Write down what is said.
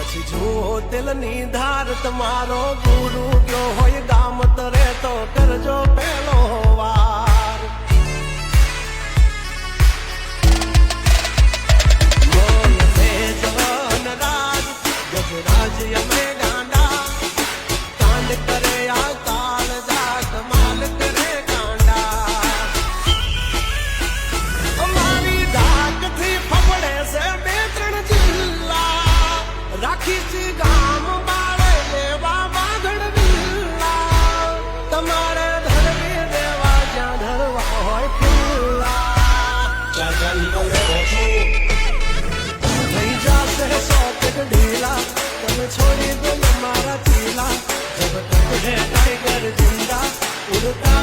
પછી જુઓ દિલની ધાર તમારો ગુરુ ગયો હોય ગામ તરે તો કરજો પેલો વાર બોલ રે જવાન રાજ ગજરાજ અમે ગાંડા કાંડ કરે આ કાળ જા કમાલ કરે કાંડા અમારી ધાકથી ફફડે છે બે ત્રણ જિલ્લા રાખી છે ગામ બાળે લેવા બાગડ વિલ્લા તમારે ધરવી દેવા જ્યાં ધરવા હોય ખુલ્લા થઈ જાશે સોકેટ ઢીલા તમે છોડી દો મારા ચીલા જબ તક હે ટાઈગર જિંદા ઉડતા